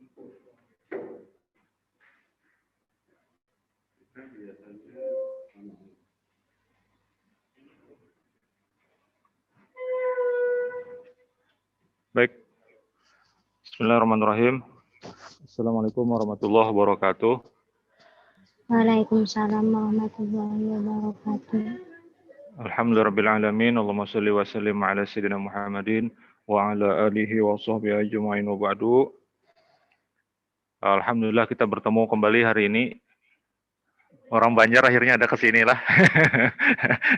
Baik. Bismillahirrahmanirrahim. Assalamualaikum warahmatullahi wabarakatuh. Waalaikumsalam warahmatullahi wabarakatuh. Alhamdulillahirrabbilalamin. Allahumma salli wa sallim ala sayyidina Muhammadin wa ala alihi wa sahbihi ajma'in wa ba'du. Alhamdulillah kita bertemu kembali hari ini. Orang Banjar akhirnya ada kesini lah.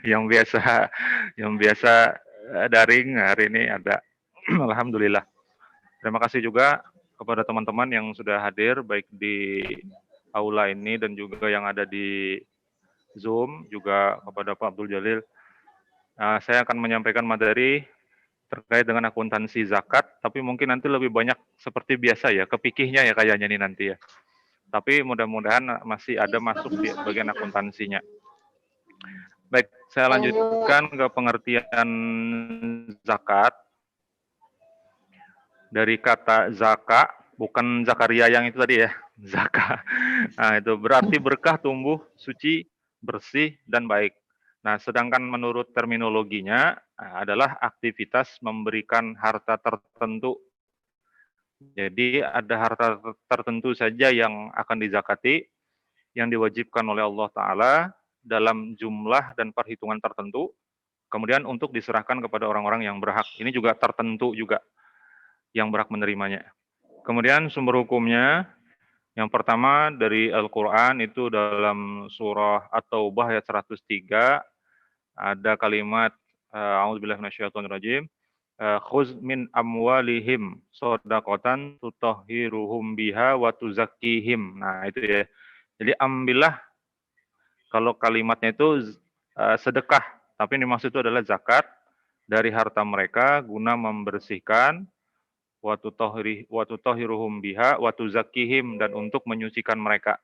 yang biasa daring hari ini ada. Alhamdulillah. Terima kasih juga kepada teman-teman yang sudah hadir baik di aula ini dan juga yang ada di Zoom, juga kepada Pak Abdul Jalil. Saya akan menyampaikan materi terkait dengan akuntansi zakat, tapi mungkin nanti lebih banyak seperti biasa ya, kepikihnya ya kayaknya nih nanti ya. Tapi mudah-mudahan masih ada masuk di bagian akuntansinya. Baik, saya lanjutkan ke pengertian zakat. Dari kata zaka, bukan Zakaria yang itu tadi ya, zaka. Nah, itu berarti berkah, tumbuh, suci, bersih, dan baik. Nah, sedangkan menurut terminologinya adalah aktivitas memberikan harta tertentu. Jadi ada harta tertentu saja yang akan dizakati, yang diwajibkan oleh Allah Ta'ala dalam jumlah dan perhitungan tertentu, kemudian untuk diserahkan kepada orang-orang yang berhak. Ini juga tertentu juga yang berhak menerimanya. Kemudian sumber hukumnya, yang pertama dari Al-Quran itu dalam surah At-Taubah ayat 103, ada kalimat, A'udzubillahi minasyaitonirrajim, khuz min amwalihim shadaqatan tutahhiruhum biha wa tuzakkihim. Nah, itu ya. Jadi ambillah, kalau kalimatnya itu sedekah, tapi ini maksud itu adalah zakat dari harta mereka guna membersihkan wa tutahhiruhum biha wa tuzakkihim, dan untuk menyucikan mereka.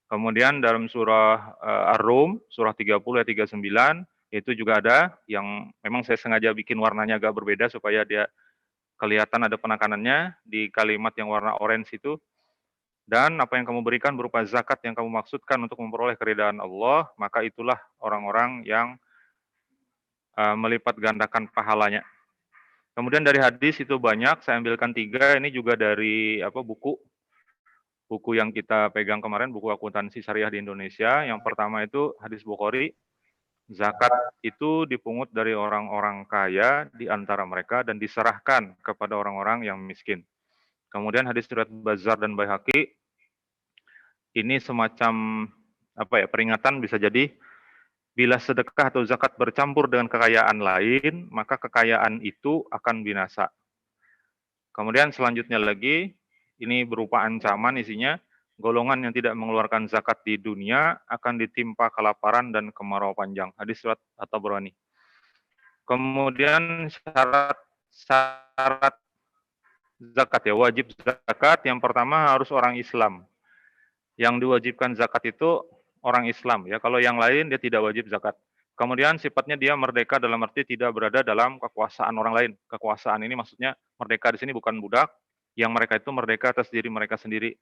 Kemudian dalam surah Ar-Rum, surah 30 ayat 39, itu juga ada yang memang saya sengaja bikin warnanya agak berbeda supaya dia kelihatan ada penekanannya di kalimat yang warna orange itu. Dan apa yang kamu berikan berupa zakat yang kamu maksudkan untuk memperoleh keridhaan Allah, maka itulah orang-orang yang melipat gandakan pahalanya. Kemudian dari hadis itu banyak, saya ambilkan 3, ini juga dari buku yang kita pegang kemarin, buku akuntansi syariah di Indonesia. Yang pertama itu hadis Bukhari, zakat itu dipungut dari orang-orang kaya di antara mereka dan diserahkan kepada orang-orang yang miskin. Kemudian hadis riwayat Bazzar dan Baihaqi, ini semacam peringatan, bisa jadi bila sedekah atau zakat bercampur dengan kekayaan lain, maka kekayaan itu akan binasa. Kemudian selanjutnya lagi, ini berupa ancaman isinya, golongan yang tidak mengeluarkan zakat di dunia akan ditimpa kelaparan dan kemarau panjang. Hadis riwayat At-Tabrani. Kemudian syarat zakat ya, wajib zakat yang pertama harus orang Islam. Yang diwajibkan zakat itu orang Islam ya, kalau yang lain dia tidak wajib zakat. Kemudian sifatnya dia merdeka dalam arti tidak berada dalam kekuasaan orang lain. Kekuasaan ini maksudnya merdeka di sini bukan budak, yang mereka itu merdeka atas diri mereka sendiri.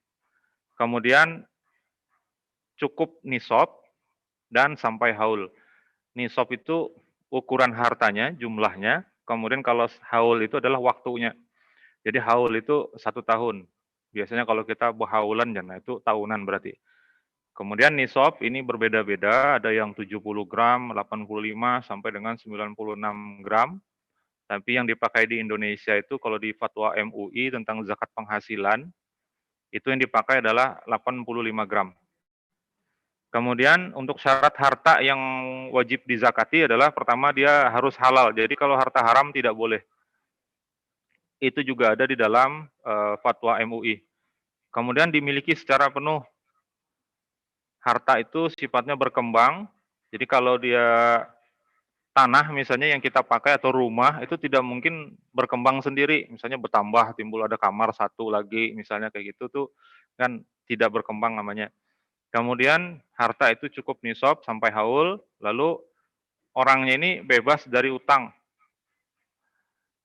Kemudian cukup nisab dan sampai haul. Nisab itu ukuran hartanya, jumlahnya. Kemudian kalau haul itu adalah waktunya. Jadi haul itu 1 tahun. Biasanya kalau kita haulan, nah itu tahunan berarti. Kemudian nisab ini berbeda-beda, ada yang 70 gram, 85 sampai dengan 96 gram. Tapi yang dipakai di Indonesia itu kalau di fatwa MUI tentang zakat penghasilan, itu yang dipakai adalah 85 gram. Kemudian untuk syarat harta yang wajib dizakati adalah pertama dia harus halal. Jadi kalau harta haram tidak boleh. Itu juga ada di dalam fatwa MUI. Kemudian dimiliki secara penuh. Harta itu sifatnya berkembang. Jadi kalau dia tanah misalnya yang kita pakai atau rumah itu tidak mungkin berkembang sendiri. Misalnya bertambah, timbul ada kamar satu lagi, misalnya kayak gitu tuh kan tidak berkembang namanya. Kemudian harta itu cukup nisab sampai haul, lalu orangnya ini bebas dari utang.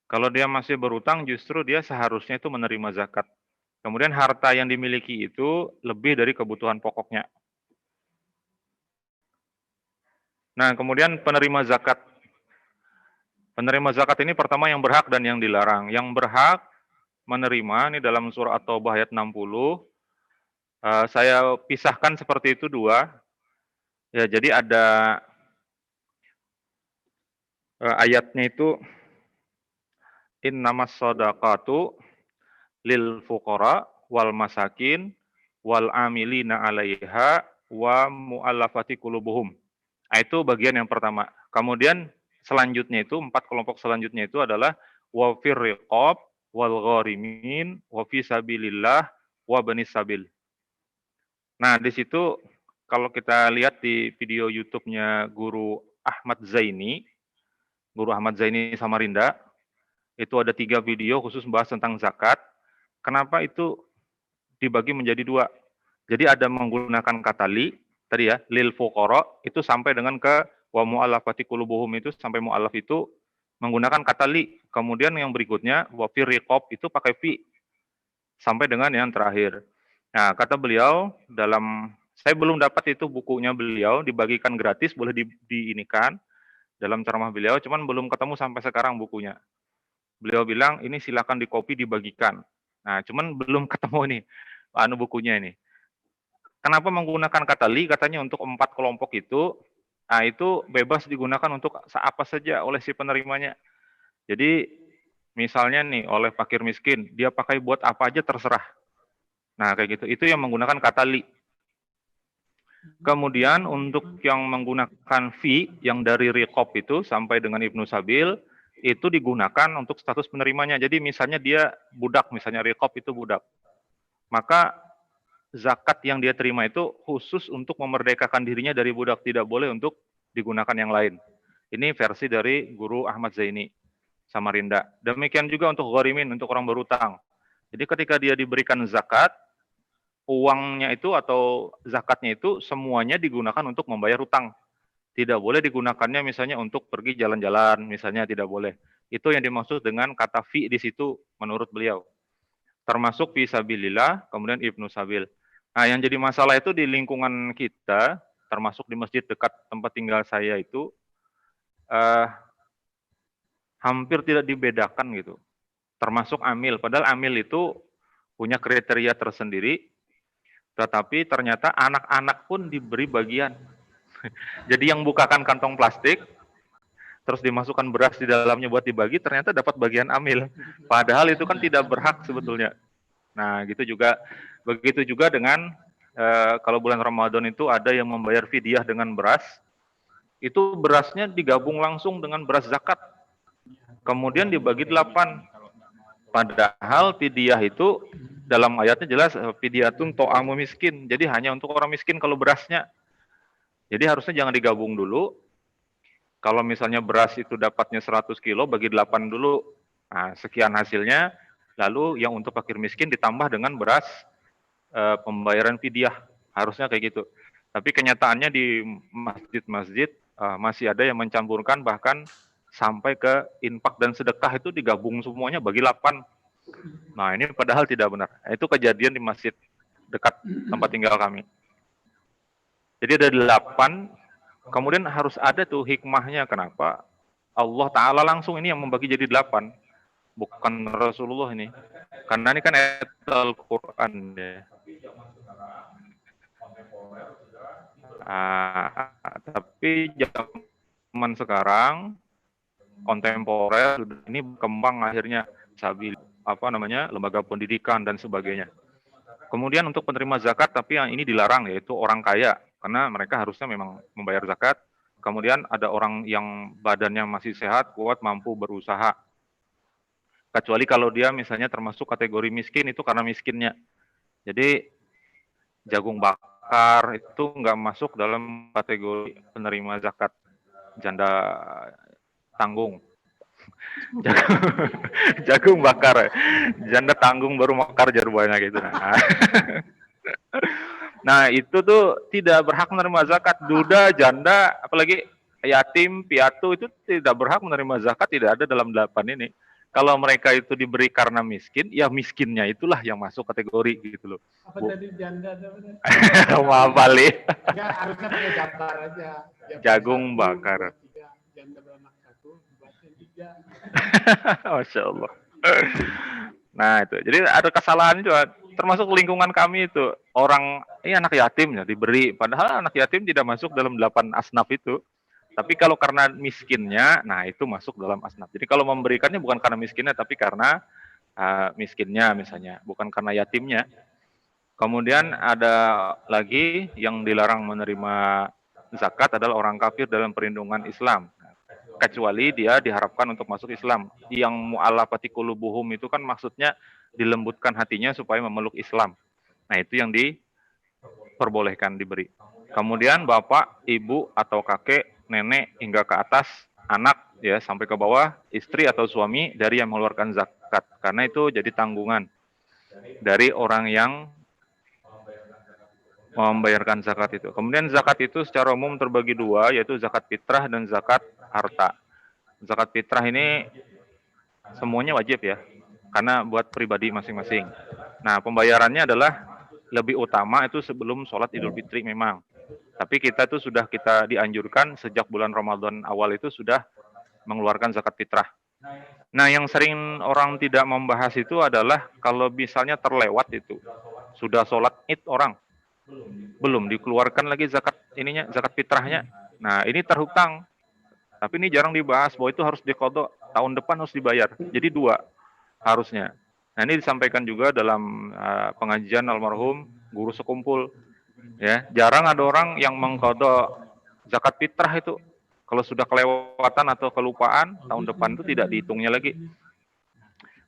Kalau dia masih berutang justru dia seharusnya itu menerima zakat. Kemudian harta yang dimiliki itu lebih dari kebutuhan pokoknya. Nah, kemudian penerima zakat. Penerima zakat ini pertama yang berhak dan yang dilarang. Yang berhak menerima, ini dalam surah At-Taubah ayat 60, saya pisahkan seperti itu dua. Ya, jadi ada ayatnya itu, innamas shadaqatu lil fuqara wal masakin wal amilina 'alaiha wa mu'allafati qulubuhum. Nah, itu bagian yang pertama. Kemudian selanjutnya itu, 4 kelompok selanjutnya itu adalah wa fir riqab wal gharimin wa fi sabilillah wa banis sabil. Nah, di situ kalau kita lihat di video YouTube-nya Guru Ahmad Zaini Samarinda, itu ada 3 video khusus membahas tentang zakat. Kenapa itu dibagi menjadi 2? Jadi ada menggunakan kata li, tadi ya, lil fuqara, itu sampai dengan ke wa mu'allafati qulubuhum, itu sampai mu'allaf itu menggunakan kata li. Kemudian yang berikutnya, wa fir riqab, itu pakai fi, sampai dengan yang terakhir. Nah, kata beliau, saya belum dapat itu bukunya beliau, dibagikan gratis, boleh diinikan dalam ceramah beliau, cuman belum ketemu sampai sekarang bukunya. Beliau bilang, ini silakan dikopi, dibagikan. Nah, cuman belum ketemu nih, bukunya ini. Kenapa menggunakan kata li? Katanya untuk 4 kelompok itu, nah itu bebas digunakan untuk apa saja oleh si penerimanya. Jadi, misalnya nih, oleh fakir miskin, dia pakai buat apa aja terserah. Nah, kayak gitu. Itu yang menggunakan kata li. Kemudian untuk yang menggunakan fi, yang dari riqab itu sampai dengan Ibnu Sabil, itu digunakan untuk status penerimanya. Jadi misalnya dia budak, misalnya riqab itu budak. Maka zakat yang dia terima itu khusus untuk memerdekakan dirinya dari budak, tidak boleh untuk digunakan yang lain. Ini versi dari Guru Ahmad Zaini Samarinda. Demikian juga untuk gharimin, untuk orang berutang. Jadi ketika dia diberikan zakat, uangnya itu atau zakatnya itu semuanya digunakan untuk membayar utang. Tidak boleh digunakannya misalnya untuk pergi jalan-jalan, misalnya tidak boleh. Itu yang dimaksud dengan kata fi di situ menurut beliau. Termasuk fi sabilillah, kemudian Ibnu Sabil. Nah, yang jadi masalah itu di lingkungan kita, termasuk di masjid dekat tempat tinggal saya itu, hampir tidak dibedakan gitu. Termasuk amil, padahal amil itu punya kriteria tersendiri, tetapi ternyata anak-anak pun diberi bagian. Jadi yang bukakan kantong plastik, terus dimasukkan beras di dalamnya buat dibagi, ternyata dapat bagian amil. Padahal itu kan tidak berhak sebetulnya. Nah, begitu juga dengan kalau bulan Ramadan itu ada yang membayar fidyah dengan beras, itu berasnya digabung langsung dengan beras zakat. Kemudian dibagi 8. Padahal fidyah itu dalam ayatnya jelas fidyatun to'amu miskin. Jadi hanya untuk orang miskin kalau berasnya. Jadi harusnya jangan digabung dulu. Kalau misalnya beras itu dapatnya 100 kilo, bagi 8 dulu. Nah, sekian hasilnya. Lalu yang untuk fakir miskin ditambah dengan beras pembayaran fidyah. Harusnya kayak gitu. Tapi kenyataannya di masjid-masjid masih ada yang mencampurkan, bahkan sampai ke infak dan sedekah itu digabung semuanya bagi 8. Nah, ini padahal tidak benar. Itu kejadian di masjid dekat tempat tinggal kami. Jadi ada 8, kemudian harus ada tuh hikmahnya kenapa Allah Ta'ala langsung ini yang membagi jadi 8, bukan Rasulullah ini. Karena ini kan ayat Al-Quran ya. Tapi zaman sekarang kontemporer ini berkembang akhirnya sabil lembaga pendidikan dan sebagainya. Kemudian untuk penerima zakat, tapi yang ini dilarang, yaitu orang kaya, karena mereka harusnya memang membayar zakat. Kemudian ada orang yang badannya masih sehat, kuat, mampu berusaha. Kecuali kalau dia misalnya termasuk kategori miskin, itu karena miskinnya. Jadi jagung bakar itu nggak masuk dalam kategori penerima zakat, janda tanggung. Jagung bakar, janda tanggung baru mekar jarbuanya gitu. Nah, itu tuh tidak berhak menerima zakat. Duda, janda, apalagi yatim, piatu itu tidak berhak menerima zakat, tidak ada dalam 8 ini. Kalau mereka itu diberi karena miskin, ya miskinnya itulah yang masuk kategori gitu loh. Apa tadi janda atau apa? Maaf balik. Enggak, harusnya pakai jabar aja. Jagung 1, bakar. 2, 3. Janda beranak 1, buatnya 3. Masya Allah. Nah itu, jadi ada kesalahan juga. Termasuk lingkungan kami itu orang, ini anak yatim ya diberi, padahal anak yatim tidak masuk dalam 8 asnaf itu. Tapi kalau karena miskinnya, nah itu masuk dalam asnaf. Jadi kalau memberikannya bukan karena miskinnya, tapi karena miskinnya misalnya, bukan karena yatimnya. Kemudian ada lagi yang dilarang menerima zakat adalah orang kafir dalam perlindungan Islam. Kecuali dia diharapkan untuk masuk Islam. Yang mu'allafati qulubuhum itu kan maksudnya dilembutkan hatinya supaya memeluk Islam. Nah itu yang diperbolehkan diberi. Kemudian bapak, ibu, atau kakek, nenek, hingga ke atas, anak, ya sampai ke bawah, istri atau suami dari yang mengeluarkan zakat. Karena itu jadi tanggungan dari orang yang membayarkan zakat itu. Kemudian zakat itu secara umum terbagi dua, yaitu zakat fitrah dan zakat harta. Zakat fitrah ini semuanya wajib ya, karena buat pribadi masing-masing. Nah, pembayarannya adalah lebih utama itu sebelum sholat Idul Fitri memang. Tapi kita tuh sudah kita dianjurkan sejak bulan Ramadan awal itu sudah mengeluarkan zakat fitrah. Nah, yang sering orang tidak membahas itu adalah kalau misalnya terlewat itu, sudah sholat Id orang, belum dikeluarkan lagi zakat ininya, zakat fitrahnya. Nah, ini terhutang. Tapi ini jarang dibahas bahwa itu harus diqodho, tahun depan harus dibayar. Jadi dua harusnya. Nah, ini disampaikan juga dalam pengajian almarhum guru sekumpul. Ya, jarang ada orang yang mengqodho zakat fitrah itu. Kalau sudah kelewatan atau kelupaan, tahun depan itu tidak dihitungnya lagi.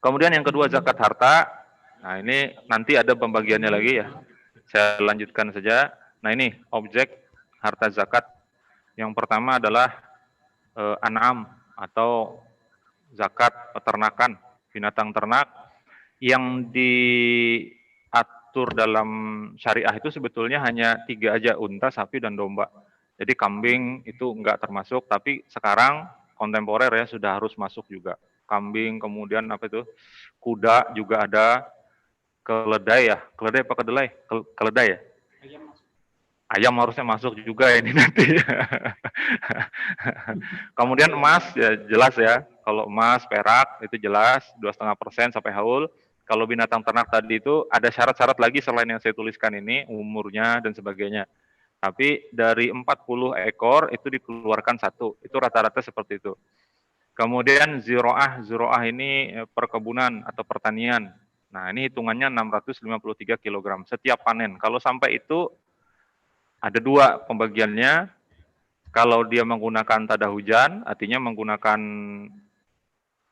Kemudian yang kedua zakat harta. Nah, ini nanti ada pembagiannya lagi ya. Saya lanjutkan saja. Nah, ini objek harta zakat. Yang pertama adalah an'am atau zakat peternakan, binatang ternak yang diatur dalam syariah itu sebetulnya hanya 3 aja, unta, sapi, dan domba. Jadi kambing itu enggak termasuk, tapi sekarang kontemporer ya sudah harus masuk juga. Kambing, kemudian apa itu? Kuda juga ada, keledai ya. Keledai apa kedelai? Keledai ya? Ayam harusnya masuk juga ini nanti. Kemudian emas ya jelas ya. Kalau emas, perak itu jelas 2,5% sampai haul. Kalau binatang ternak tadi itu ada syarat-syarat lagi selain yang saya tuliskan ini, umurnya dan sebagainya. Tapi dari 40 ekor itu dikeluarkan 1. Itu rata-rata seperti itu. Kemudian ziroah ini perkebunan atau pertanian. Nah, ini hitungannya 653 kg setiap panen. Kalau sampai itu ada 2 pembagiannya. Kalau dia menggunakan tada hujan, artinya menggunakan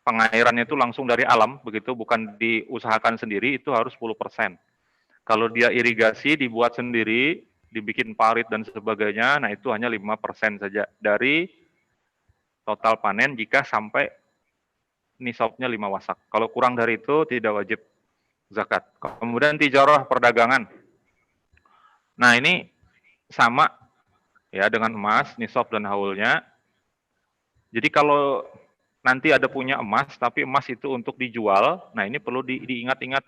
pengairannya itu langsung dari alam, begitu, bukan diusahakan sendiri, itu harus 10%. Kalau dia irigasi, dibuat sendiri, dibikin parit dan sebagainya, nah itu hanya 5% saja dari total panen jika sampai nisabnya 5 wasak. Kalau kurang dari itu, tidak wajib zakat. Kemudian tijarah perdagangan. Nah ini sama ya dengan emas, nisab dan haulnya. Jadi kalau nanti ada punya emas, tapi emas itu untuk dijual, nah ini perlu diingat-ingat.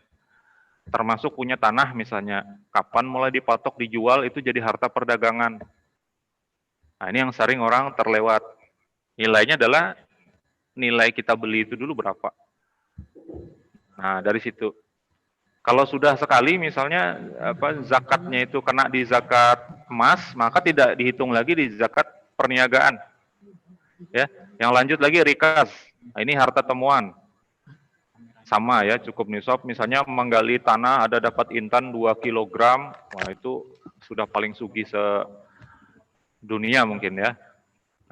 Termasuk punya tanah misalnya, kapan mulai dipatok dijual itu jadi harta perdagangan. Nah ini yang sering orang terlewat. Nilainya adalah nilai kita beli itu dulu berapa. Nah dari situ. Kalau sudah sekali misalnya zakatnya itu kena di zakat emas, maka tidak dihitung lagi di zakat perniagaan. Ya, yang lanjut lagi rikas. Nah, ini harta temuan. Sama ya, cukup nisab. Misalnya menggali tanah ada dapat intan 2 kg, wah itu sudah paling sugih sedunia mungkin ya.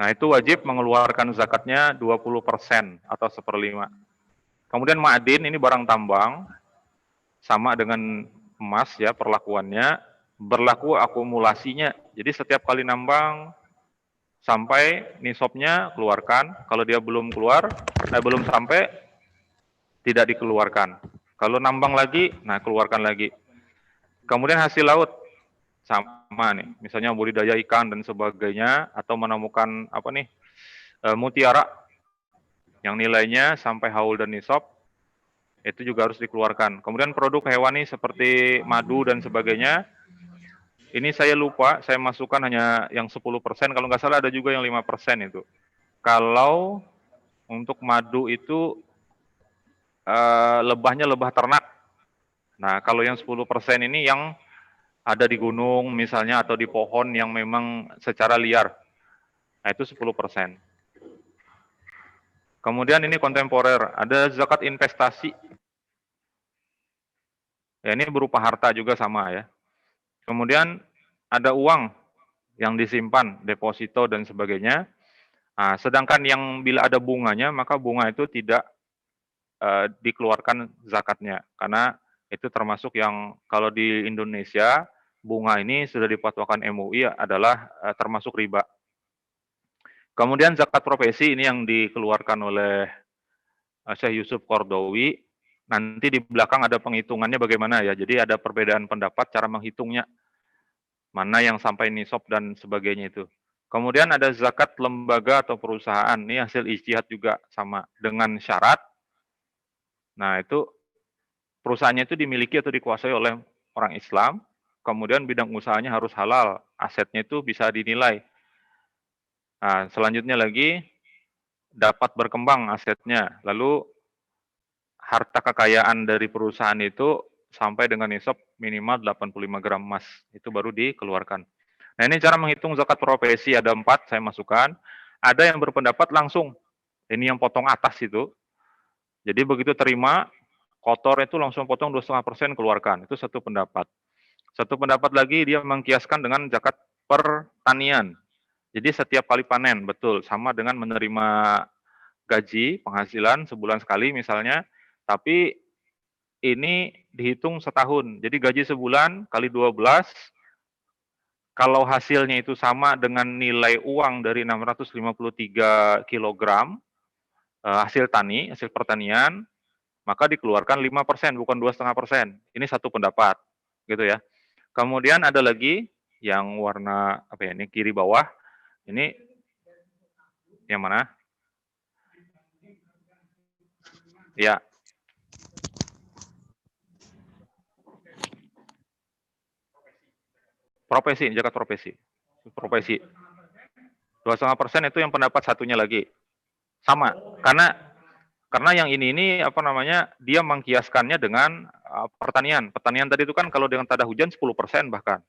Nah, itu wajib mengeluarkan zakatnya 20% atau 1/5. Kemudian ma'adin ini barang tambang, sama dengan emas ya perlakuannya, berlaku akumulasinya. Jadi setiap kali nambang sampai nisabnya keluarkan, kalau dia belum keluar, belum sampai tidak dikeluarkan. Kalau nambang lagi, nah keluarkan lagi. Kemudian hasil laut sama nih, misalnya budidaya ikan dan sebagainya, atau menemukan mutiara. yang nilainya sampai haul dan nisab, itu juga harus dikeluarkan. Kemudian produk hewani seperti madu dan sebagainya, ini saya lupa, saya masukkan hanya yang 10%, kalau nggak salah ada juga yang 5% itu. Kalau untuk madu itu lebahnya lebah ternak. Nah, kalau yang 10% ini yang ada di gunung misalnya atau di pohon yang memang secara liar. Nah, itu 10%. Kemudian ini kontemporer, ada zakat investasi. Ya, ini berupa harta juga sama ya. Kemudian ada uang yang disimpan, deposito dan sebagainya. Nah, sedangkan yang bila ada bunganya, maka bunga itu tidak dikeluarkan zakatnya. Karena itu termasuk yang kalau di Indonesia, bunga ini sudah dipatwakan MUI adalah termasuk riba. Kemudian zakat profesi ini yang dikeluarkan oleh Syekh Yusuf Qardawi. Nanti di belakang ada penghitungannya bagaimana ya. Jadi ada perbedaan pendapat cara menghitungnya. Mana yang sampai nisab dan sebagainya itu. Kemudian ada zakat lembaga atau perusahaan. Ini hasil ijtihad juga sama dengan syarat. Nah, itu perusahaannya itu dimiliki atau dikuasai oleh orang Islam. Kemudian bidang usahanya harus halal. Asetnya itu bisa dinilai. Nah, selanjutnya lagi dapat berkembang asetnya. Lalu harta kekayaan dari perusahaan itu sampai dengan nisab minimal 85 gram emas. Itu baru dikeluarkan. Nah, ini cara menghitung zakat profesi ada 4, saya masukkan. Ada yang berpendapat langsung. Ini yang potong atas itu. Jadi begitu terima, kotor itu langsung potong 2,5% keluarkan. Itu satu pendapat. Satu pendapat lagi dia mengkiaskan dengan zakat pertanian. Jadi setiap kali panen, betul. Sama dengan menerima gaji, penghasilan sebulan sekali misalnya. Tapi ini dihitung setahun. Jadi gaji sebulan kali 12, kalau hasilnya itu sama dengan nilai uang dari 653 kilogram hasil tani, hasil pertanian, maka dikeluarkan 5%, bukan 2,5%. Ini satu pendapat, gitu ya. Kemudian ada lagi yang warna apa ya? Ini kiri bawah. Ini yang mana? Ya. Profesi, zakat profesi. Profesi. 2,5% itu yang pendapat satunya lagi. Sama, karena yang ini apa namanya, dia mengkiaskannya dengan pertanian. Pertanian tadi itu kan kalau dengan tada hujan 10% bahkan.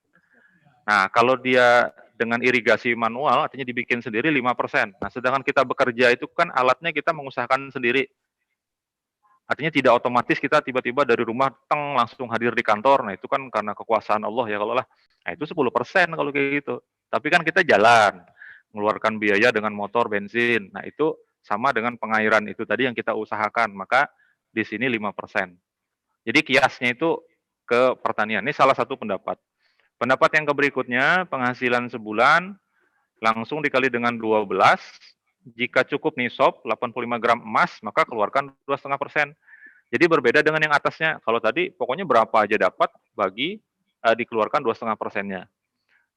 Nah, kalau dia dengan irigasi manual, artinya dibikin sendiri 5%. Nah, sedangkan kita bekerja itu kan alatnya kita mengusahakan sendiri. Artinya tidak otomatis kita tiba-tiba dari rumah langsung hadir di kantor. Nah, itu kan karena kekuasaan Allah ya kalau lah. Nah, itu 10% kalau kayak gitu. Tapi kan kita jalan, mengeluarkan biaya dengan motor, bensin. Nah, itu sama dengan pengairan itu tadi yang kita usahakan. Maka di sini 5%. Jadi kiasnya itu ke pertanian. Ini salah satu pendapat. Pendapat yang berikutnya, penghasilan sebulan langsung dikali dengan 12, jika cukup nisab 85 gram emas, maka keluarkan 2,5%. Jadi berbeda dengan yang atasnya. Kalau tadi pokoknya berapa aja dapat bagi dikeluarkan 2,5%-nya.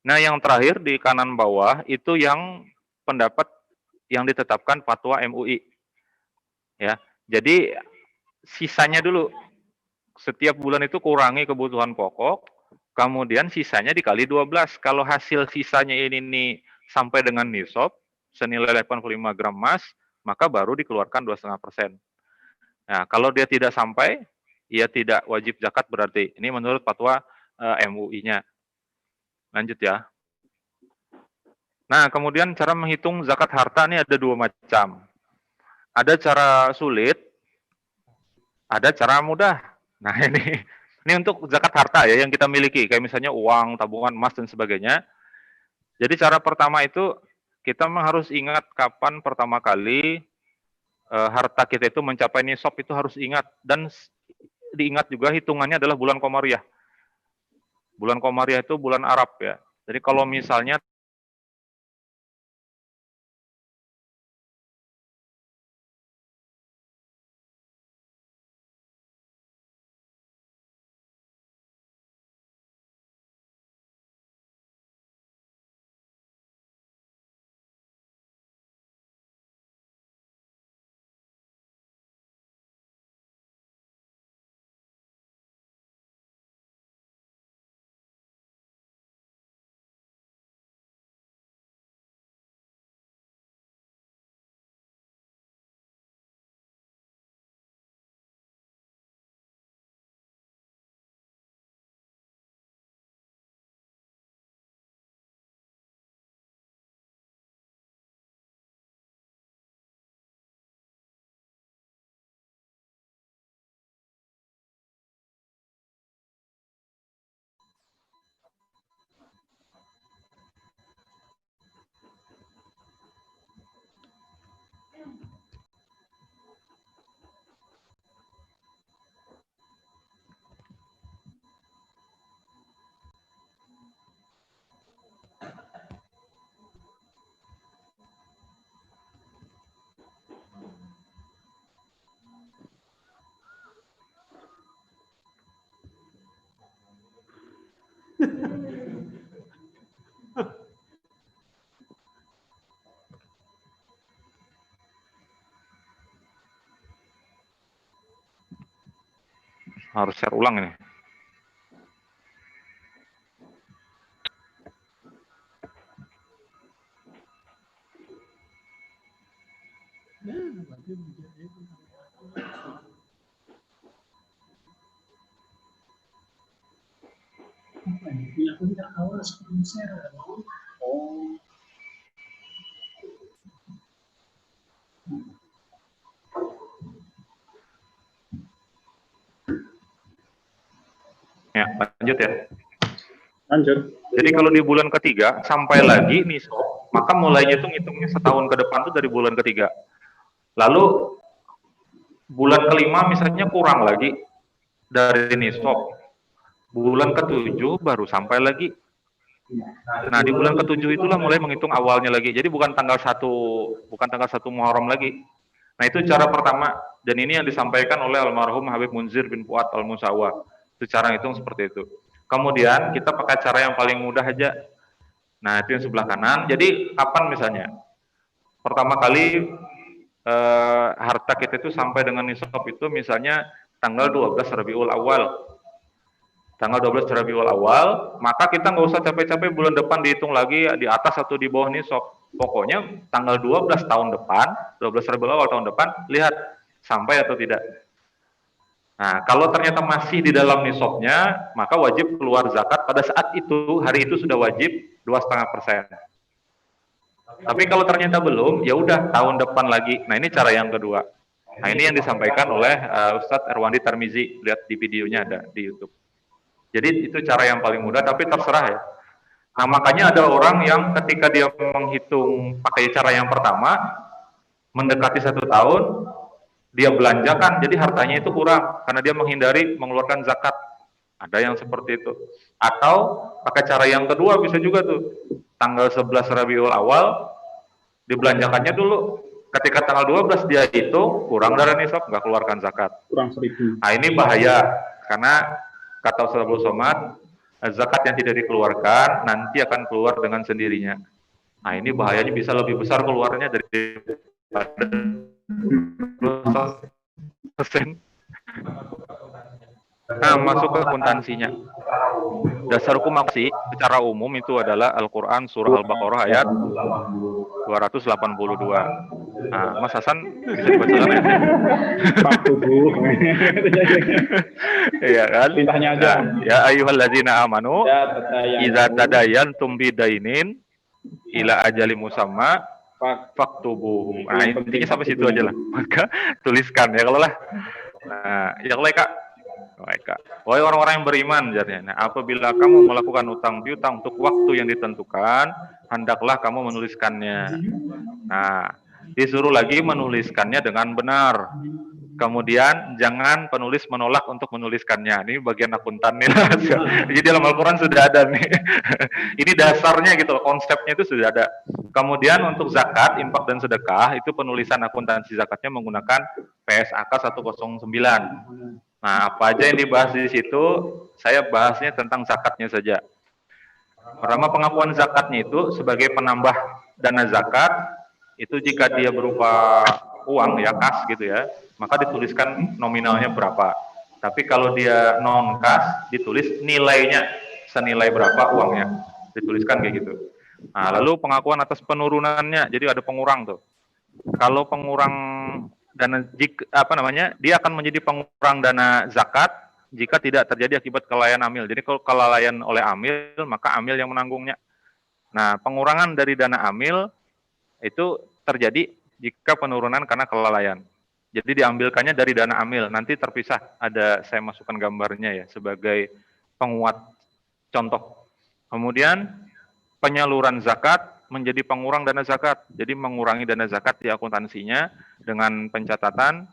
Nah, yang terakhir di kanan bawah itu yang pendapat yang ditetapkan fatwa MUI. Ya. Jadi sisanya dulu. Setiap bulan itu kurangi kebutuhan pokok, kemudian sisanya dikali 12. Kalau hasil sisanya ini nih sampai dengan nisab senilai 85 gram emas, maka baru dikeluarkan 2,5%. Nah, kalau dia tidak sampai, ia tidak wajib zakat berarti. Ini menurut fatwa MUI-nya. Lanjut ya. Nah, kemudian cara menghitung zakat harta ini ada 2 macam. Ada cara sulit, ada cara mudah. Nah, ini untuk zakat harta ya yang kita miliki, kayak misalnya uang, tabungan, emas dan sebagainya. Jadi cara pertama itu kita memang harus ingat kapan pertama kali harta kita itu mencapai nisab, itu harus ingat, dan diingat juga hitungannya adalah bulan Komariah. Bulan Komariah itu bulan Arab ya. Jadi kalau misalnya Harus share ulang ini. Aku tidak tahu screen share. Oh. Ya, lanjut ya. Lanjut. Jadi kalau di bulan ketiga sampai lagi nisab, maka mulainya itu ngitungnya setahun ke depan tuh dari bulan ketiga. Lalu bulan kelima misalnya kurang lagi dari nisab. Bulan ketujuh baru sampai lagi. Nah, di bulan ketujuh itulah mulai menghitung awalnya lagi. Jadi bukan tanggal 1 Muharram lagi. Nah, itu cara pertama, dan ini yang disampaikan oleh almarhum Habib Munzir bin Fuad Al-Musawa. Itu cara hitung seperti itu. Kemudian kita pakai cara yang paling mudah aja. Nah, itu yang sebelah kanan. Jadi kapan misalnya? Pertama kali harta kita itu sampai dengan nisab itu misalnya tanggal 12 Rabiul Awal. Tanggal 12 Rabiul Awal, maka kita nggak usah capek-capek bulan depan dihitung lagi di atas atau di bawah nisab. Pokoknya tanggal 12 tahun depan, 12 Rabiul Awal tahun depan, lihat sampai atau tidak. Nah, kalau ternyata masih di dalam nisabnya, maka wajib keluar zakat pada saat itu, hari itu sudah wajib 2,5%. Tapi kalau ternyata belum, ya udah tahun depan lagi. Nah, ini cara yang kedua. Nah, ini yang disampaikan oleh Ustadz Erwandi Tarmizi, lihat di videonya ada di YouTube. Jadi itu cara yang paling mudah, tapi terserah ya. Nah, makanya ada orang yang ketika dia menghitung pakai cara yang pertama, mendekati 1 tahun, dia belanjakan, jadi hartanya itu kurang, karena dia menghindari mengeluarkan zakat. Ada yang seperti itu. Atau pakai cara yang kedua bisa juga tuh, tanggal 11 Rabiul Awal, dibelanjakannya dulu. Ketika tanggal 12 dia hitung, kurang dari nisab, nggak keluarkan zakat. Kurang 1.000. Nah, ini bahaya, karena kata Ustaz Abdul Somad, zakat yang tidak dikeluarkan nanti akan keluar dengan sendirinya. Nah, ini bahayanya bisa lebih besar keluarnya daripada persen. Nah, masuk ke akuntansinya. Dasar hukum akuntansi secara umum itu adalah Al-Quran Surah Al-Baqarah ayat 282. Nah, Mas Hasan bisa dibacakan ya? Pak tubuh. Iya kan? Tintahnya aja. Nah, ya ayyuhalladzina amanu idza tadayantum bidainin ila ajali musamma faktubuhu. Nah, intinya sampai situ aja lah. Maka tuliskan ya kalau lah. Nah, ya kalau Kak. Kak. Wahai orang-orang yang beriman, jadinya. Nah, apabila kamu melakukan utang piutang untuk waktu yang ditentukan, hendaklah kamu menuliskannya. Nah, disuruh lagi menuliskannya dengan benar. Kemudian jangan penulis menolak untuk menuliskannya. Ini bagian akuntan nih. Jadi dalam Al-Quran sudah ada nih. Ini dasarnya gitu, konsepnya itu sudah ada. Kemudian untuk zakat, infak dan sedekah itu penulisan akuntansi zakatnya menggunakan PSAK 109. Nah, apa aja yang dibahas di situ, saya bahasnya tentang zakatnya saja. Pertama, pengakuan zakatnya itu sebagai penambah dana zakat, itu jika dia berupa uang ya kas gitu ya, maka dituliskan nominalnya berapa. Tapi kalau dia non kas, ditulis nilainya senilai berapa uangnya, dituliskan kayak gitu. Nah, lalu pengakuan atas penurunannya, jadi ada pengurang tuh. Kalau pengurang dana dia akan menjadi pengurang dana zakat jika tidak terjadi akibat kelalaian amil. Jadi kalau kelalaian oleh amil, maka amil yang menanggungnya. Nah, pengurangan dari dana amil itu terjadi jika penurunan karena kelalaian. Jadi diambilkannya dari dana amil, nanti terpisah. Ada saya masukkan gambarnya ya sebagai penguat contoh. Kemudian penyaluran zakat menjadi pengurang dana zakat. Jadi mengurangi dana zakat di akuntansinya dengan pencatatan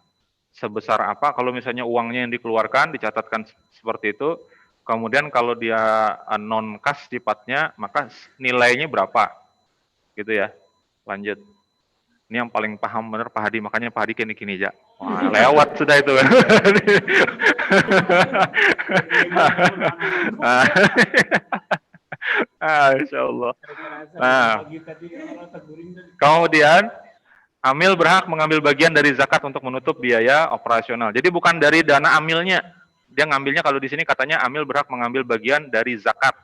sebesar apa. Kalau misalnya uangnya yang dikeluarkan dicatatkan seperti itu. Kemudian kalau dia non kas sifatnya, maka nilainya berapa, gitu ya. Lanjut. Ini yang paling paham benar Pak Hadi, makanya Pak Hadi kini-kini aja. Wah, lewat sudah itu. Insya Allah. Nah, kemudian amil berhak mengambil bagian dari zakat untuk menutup biaya operasional. Jadi bukan dari dana amilnya. Dia ngambilnya kalau di sini katanya amil berhak mengambil bagian dari zakat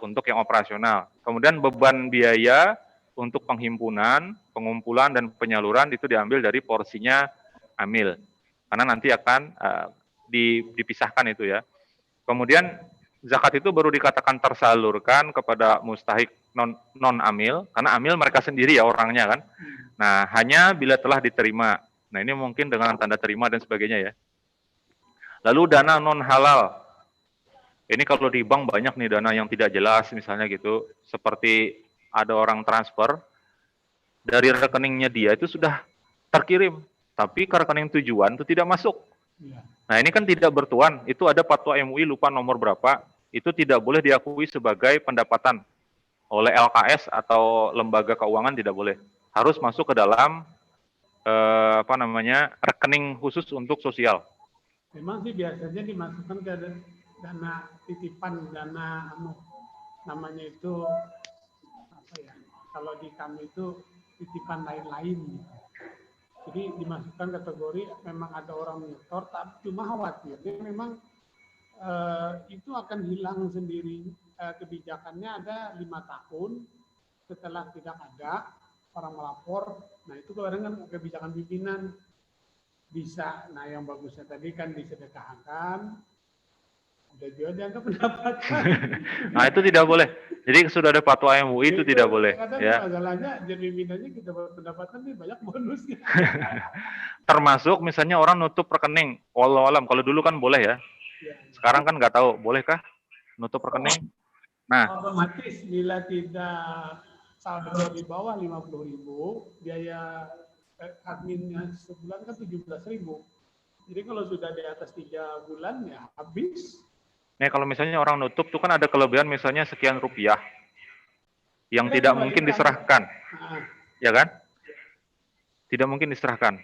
untuk yang operasional. Kemudian beban biaya untuk penghimpunan, pengumpulan dan penyaluran itu diambil dari porsinya amil. Karena nanti akan dipisahkan itu ya. Kemudian zakat itu baru dikatakan tersalurkan kepada mustahik non amil, karena amil mereka sendiri ya orangnya kan. Nah, hanya bila telah diterima. Nah, ini mungkin dengan tanda terima dan sebagainya ya. Lalu dana non halal. Ini kalau di bank banyak nih dana yang tidak jelas misalnya gitu, seperti ada orang transfer dari rekeningnya dia itu sudah terkirim, tapi ke rekening tujuan itu tidak masuk. Nah, ini kan tidak bertuan. Itu ada fatwa MUI lupa nomor berapa, itu tidak boleh diakui sebagai pendapatan oleh LKS atau lembaga keuangan, tidak boleh. Harus masuk ke dalam rekening khusus untuk sosial. Memang sih biasanya dimasukkan ke dana titipan, dana namanya itu apa ya? Kalau di kami itu titipan lain-lain. Jadi dimasukkan kategori memang ada orang nyetor, tapi cuma khawatirnya memang itu akan hilang sendiri. Kebijakannya ada 5 tahun setelah tidak ada orang melapor. Nah itu kadang kan kebijakan pimpinan bisa. Nah yang bagusnya tadi kan disedekahkan, udah juga dianggap pendapatan. Nah itu tidak boleh. Jadi sudah ada fatwa MUI itu tidak boleh. Kadang Ya. masalahnya jadi pimpinannya kita pendapatan nih banyak bonusnya. Termasuk misalnya orang nutup rekening, wallahu alam. Kalau dulu kan boleh ya. Sekarang kan nggak tahu, bolehkah nutup rekening? Nah, otomatis bila tidak saldo di bawah 50.000, biaya adminnya sebulan kan 17.000. Jadi kalau sudah di atas 3 bulan ya habis. nih kalau misalnya orang nutup tuh kan ada kelebihan misalnya sekian rupiah yang tidak mungkin diserahkan, ya kan? Tidak mungkin diserahkan.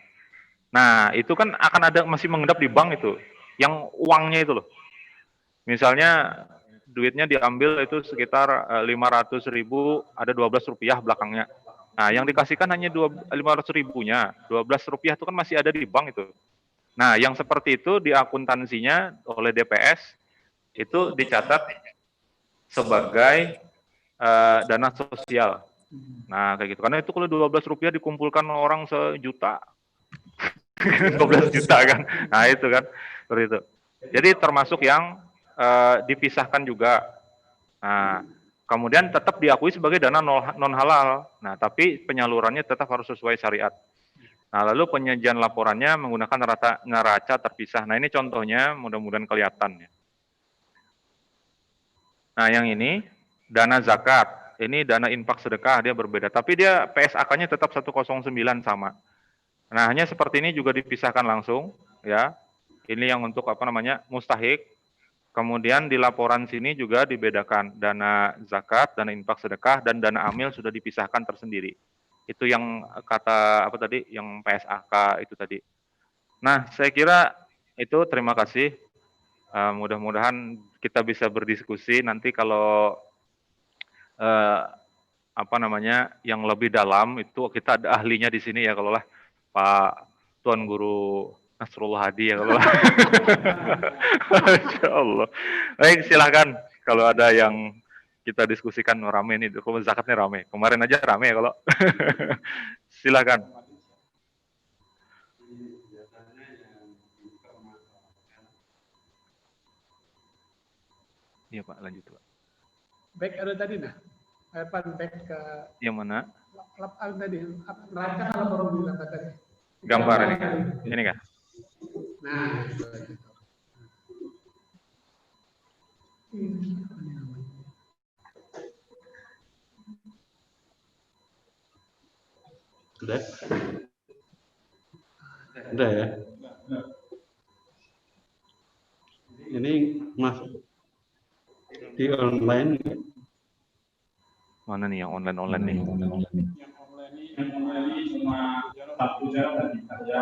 Nah itu kan akan ada masih mengendap di bank itu, yang uangnya itu loh. Misalnya duitnya diambil itu sekitar 500.000, ada 12 rupiah belakangnya. Nah yang dikasihkan hanya 500.000-nya, 12 rupiah itu kan masih ada di bank itu. Nah yang seperti itu di akuntansinya oleh DPS itu dicatat sebagai dana sosial. Nah, kayak gitu. Karena itu kalau 12 rupiah dikumpulkan orang sejuta, 12 juta kan. Nah, itu kan. Seperti itu. Jadi termasuk yang dipisahkan juga. Nah, kemudian tetap diakui sebagai dana non halal. Nah, tapi penyalurannya tetap harus sesuai syariat. Nah, lalu penyajian laporannya menggunakan neraca terpisah. Nah, ini contohnya, mudah-mudahan kelihatan ya. Nah, yang ini dana zakat. Ini dana infak sedekah, dia berbeda. Tapi dia PSAK-nya tetap 109 sama. Nah, hanya seperti ini juga dipisahkan langsung, ya. Ini yang untuk mustahik. Kemudian di laporan sini juga dibedakan dana zakat, dana infak sedekah, dan dana amil sudah dipisahkan tersendiri. Itu yang kata yang PSAK itu tadi. Nah, saya kira itu, terima kasih. Mudah-mudahan kita bisa berdiskusi nanti kalau yang lebih dalam itu kita ada ahlinya di sini ya, kalau lah Pak Tuan Guru Nasrullah Hadi ya kalau lah. Masya Allah. Baik, silakan kalau ada yang kita diskusikan rame nih, kalau zakatnya rame. Kemarin aja rame ya kalau. Silakan. Iya Pak, lanjut Pak. Back ada tadi nah. Back ke yang mana? Tadi neraca kalau baru bilang tadi. Gambar ini kan? Ini kan? Nah, Udah? Udah ya? Ini masuk di online. Mana nih yang online nih? yang online ini cuma satu jam tadi saja.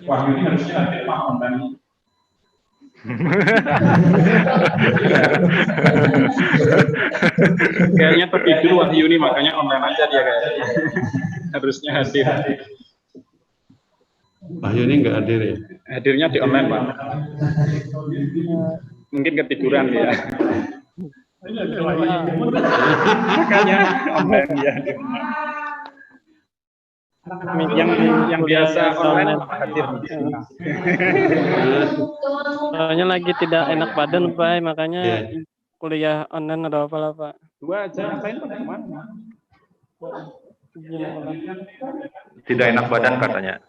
Wahyu ini harusnya ada Pak online. Kayaknya tertidur Wahyu ini, makanya online aja dia kayaknya. Harusnya hadir. Wahyu ini nggak hadir ya? Hadirnya di online, Pak. Mungkin ketiduran dia. Makanya online ya. Yang biasa online hadir. Soalnya lagi tidak enak badan, Pak, Iya. makanya kuliah online atau apalah, Pak. Dua aja, yang lain bagaimana? Tidak enak badan katanya.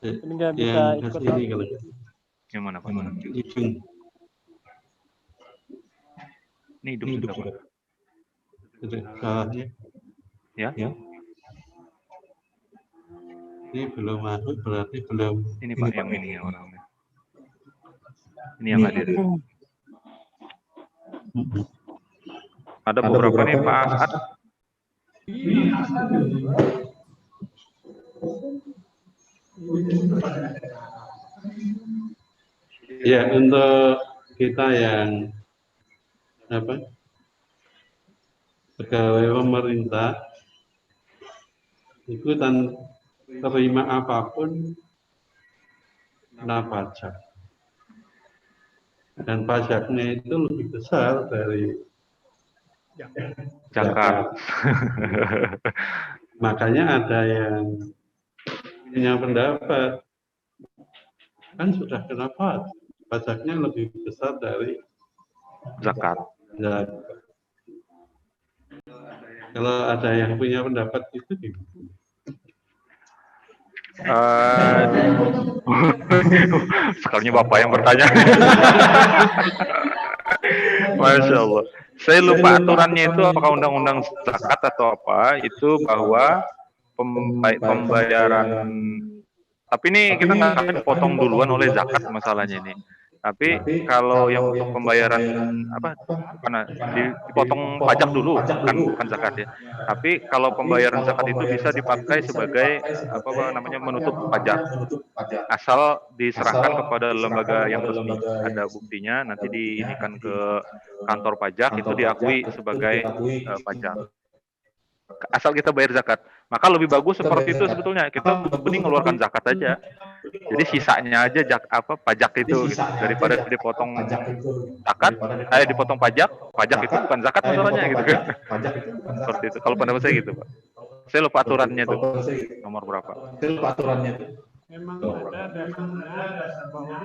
Jadi nggak bisa Yang ikut. ini kalau Yang mana, Pak? hidung. Ini hidung sudah, Pak. Salahnya. Ya? Ini belum masuk, berarti belum. Ini Pak, yang ini yang orangnya. Ini yang hadir. Ada beberapa nih Pak Asad. Ya, untuk kita yang apa? Pegawai pemerintah itu terima apapun kena pajak. Dan pajaknya itu lebih besar dari Zakat. Makanya ada yang punya pendapat, kan sudah kena pajaknya lebih besar dari Zakat. zakat. Kalau ada yang punya pendapat itu gimana? Sekalinya Bapak yang bertanya. Masya Allah. Saya lupa aturannya itu apakah undang-undang zakat atau apa, itu bahwa pembayaran, tapi ini kita nggak akan dipotong duluan oleh zakat masalahnya ini. Tapi kalau yang untuk pembayaran apa, karena dipotong pajak dulu, bukan zakat ya. Tapi kalau pembayaran zakat itu bisa dipakai sebagai apa namanya menutup pajak, asal diserahkan kepada lembaga yang resmi. Ada buktinya, nanti diinikan ke kantor pajak, itu diakui sebagai pajak. Asal kita bayar zakat. Maka lebih bagus seperti itu sebetulnya. Kita mending mengeluarkan zakat aja. Jadi sisanya aja pajak itu gitu. Daripada dipotong zakat, dipotong pajak itu bukan zakat masalahnya gitu kan. Seperti itu. Kalau pendapat saya gitu, Pak. Saya lupa aturannya tuh. Nomor berapa? Memang ada dasarnya bahwa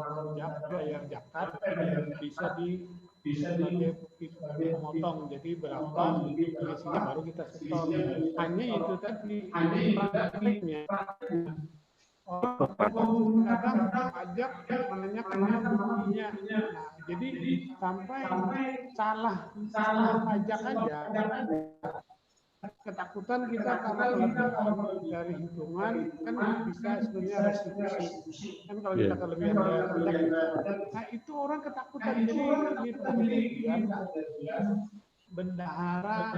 kalau kita bayar zakat bisa memotong, jadi berapa selisihnya baru kita setor. Hanya itu tadi praktiknya orang kadang pajak menanyakan mana buktinya. Nah, jadi sampai salah pajak aja. Ketakutan kita karena kelebihan dari hitungan kan bisa sebenarnya restitusi kan kalau kita kelebihan dari pajak. Nah itu orang ketakutan, jadi di penelitian bendahara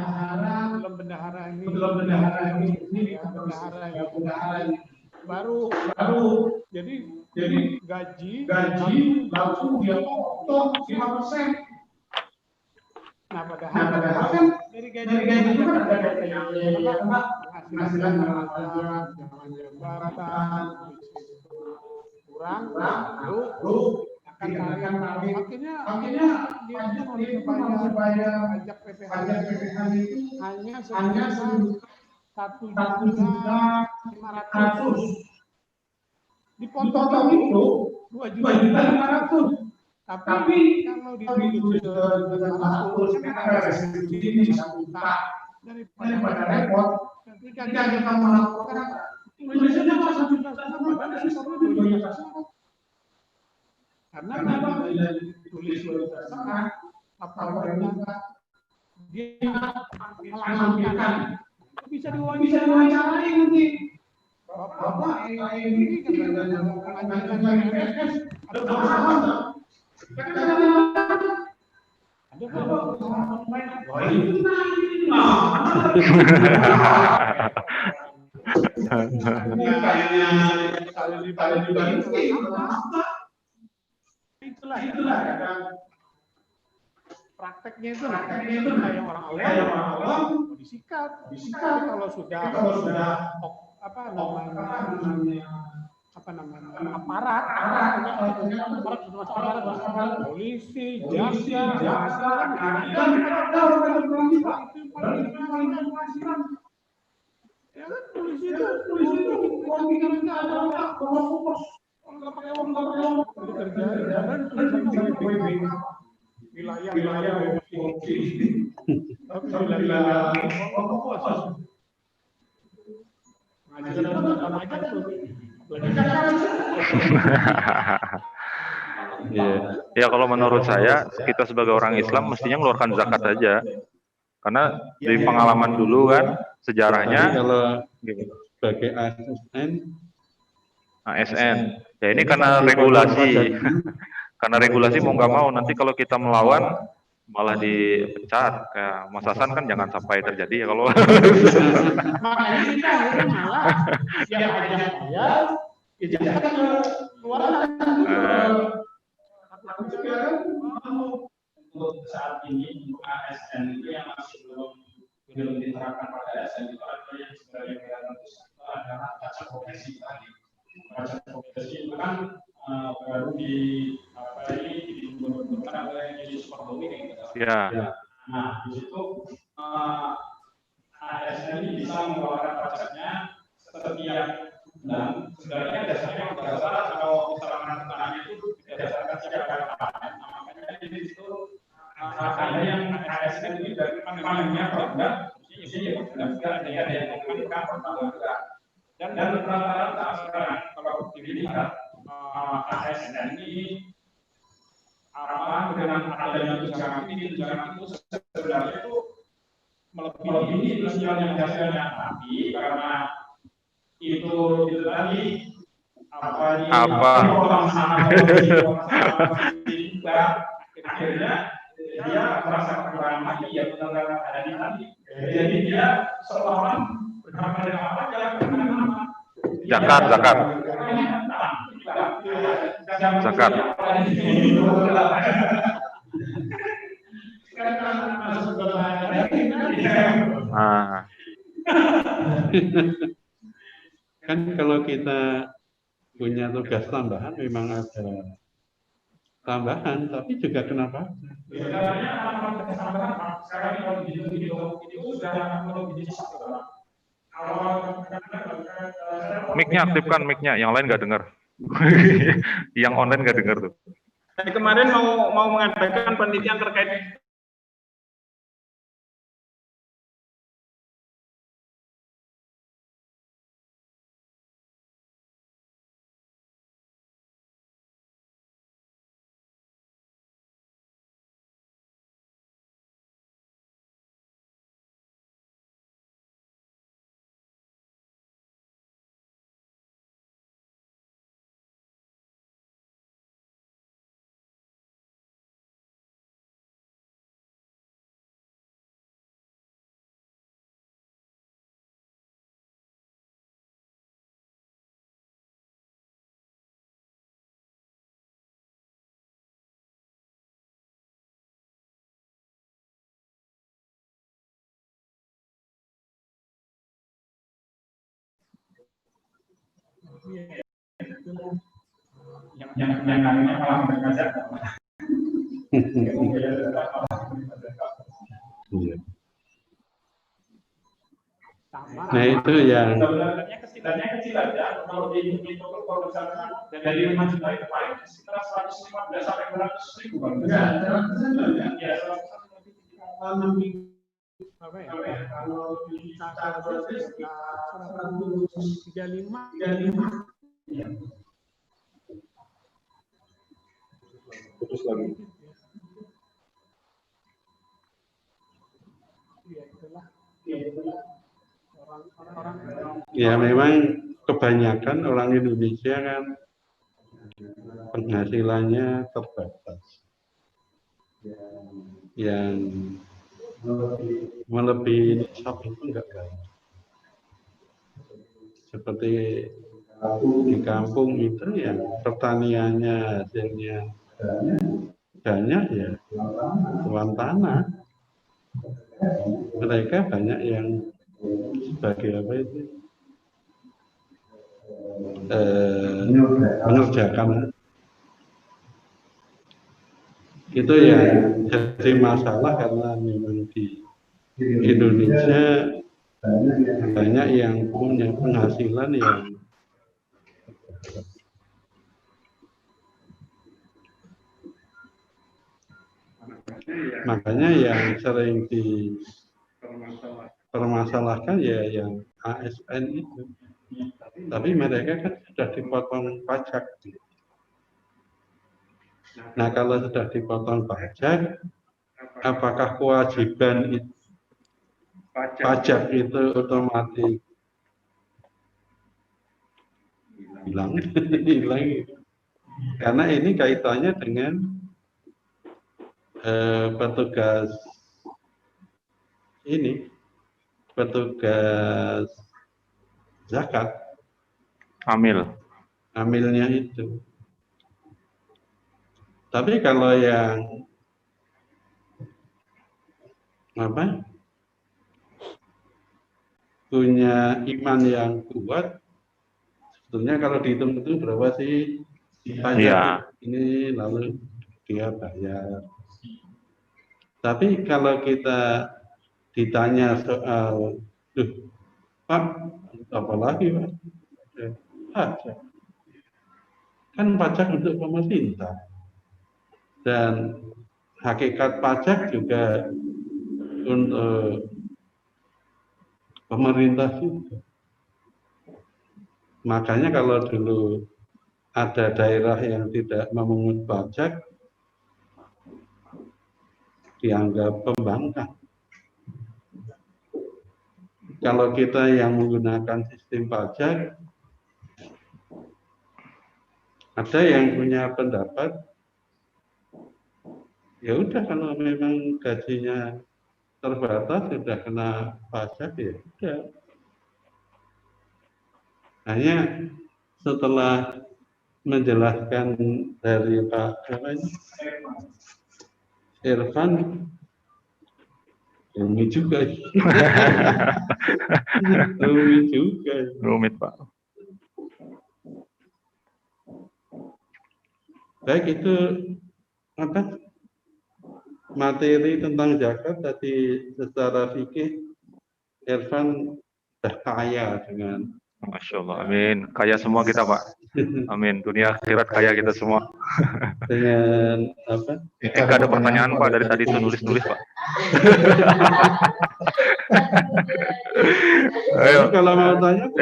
baru jadi gaji langsung dia potong 5%. Nah, padahal kan dari gaji itu kan ada penghasilan jabatan kurang, lalu akan akhirnya dia harus bayar pajak PPh hanya sebesar 1.500.000. Dipotong itu 2.500.000. Tapi kalau ditulis kan ada restitusi juta daripada repot. Ketika kita melakukan tulisannya cuma 1,5 juta, padahal sesuatu 2 juta. Karena bila ditulis 2 juta apabila dia melakukan bisa diwawancarai nanti. Bapak ini kan pengajian ada masalah. Ada Itulah prakteknya itu kayak orang awam disikat. Tapi kalau sudah aparat polisi, jaksa, ya kan polisi itu nggak pakai uang wilayah tapi wilayah Ya kalau menurut saya kita sebagai orang Islam mestinya mengeluarkan zakat aja, karena dari pengalaman dulu kan sejarahnya. Kalau sebagai ASN, ya ini karena regulasi, karena regulasi mau nggak mau nanti kalau kita melawan malah dipecat. Kayak Mas Hasan kan jangan sampai terjadi ya kalau. Makanya kita malah yang aja ya jangan keluar. Untuk saat ini untuk ASN itu yang masih belum diterapkan pada ASN itu ada yang sebagai garantis itu adalah pajak profesi tadi. Pajak profesi itu kan baru dibentukkan oleh Yesus Perdomi. Ya. Nah di situ ASN ini bisa mengeluarkan pajaknya setiap bulan. Sebenarnya dasarnya kalau salah kalau misalkan petani itu berdasarkan siapa makanya di situ ada yang ASN ini dari panennya enggak, mestinya ya ada yang menggunakan pertanggungan. Dan rata-rata sekarang kalau dilihat ASN ini dengan adanya tunjangan ini sebenarnya itu melebihi usia yang biasanya, tapi karena itu tadi akhirnya dia merasa kekurangan lagi ya benar-benar ada di tadi. Jadi dia seolah-olah berkamar dengan apa ya Zakat. Kan kalau kita punya tugas tambahan memang ada tambahan, tapi juga kenapa? Sekarang kalau itu sudah melebihi satu. Mic-nya aktifkan mic-nya, yang lain nggak dengar. Yang online nggak dengar tuh. Saya kemarin mau mengadakan penelitian terkait yang namanya malah belajar. Nah itu yang Sebenarnya kecil aja kalau di dari 5 juta itu paling sekitar 115 sampai 200 ribu kan. Ya, Kalau bisa sekitar 135. Putus lagi. ya memang kebanyakan orang Indonesia kan penghasilannya terbatas. Yang melebihi nisab itu enggak banyak. Seperti di kampung itu ya pertaniannya hasilnya banyak ya tuan tanah. Mereka banyak yang sebagai apa itu mengerjakan itu ya jadi masalah karena memang di Indonesia banyak yang punya penghasilan yang makanya yang sering dipermasalahkan ya yang ASN itu. Tapi mereka kan sudah dipotong pajak. Nah kalau sudah dipotong pajak, apakah kewajiban pajak itu otomatis hilang? Hilang. Karena ini kaitannya dengan petugas zakat, amilnya itu. Tapi kalau yang apa punya iman yang kuat, sebetulnya kalau dihitung itu berapa sih pajak ini, lalu dia bayar. Tapi kalau kita ditanya soal, Pak, apa lagi Pak? Pajak. Kan pajak untuk pemerintah. Dan hakikat pajak juga untuk pemerintah juga. Makanya kalau dulu ada daerah yang tidak memungut pajak, dianggap pembangkang. Kalau kita yang menggunakan sistem pajak, ada yang punya pendapat, ya udah kalau memang gajinya terbatas sudah kena pajak ya udah. Hanya setelah menjelaskan dari Pak Irfan, rumit juga. Rumit juga. Rumit Pak. Baik itu apa? Materi tentang zakat tadi secara fikih Irfan sudah kaya dengan Masya Allah, amin. Kaya semua kita Pak. Amin. Dunia akhirat kaya kita semua. dengan apa? Enggak ada pertanyaan Pak dari tadi itu nulis-nulis Pak. Ayo. Kalau mau tanya, oh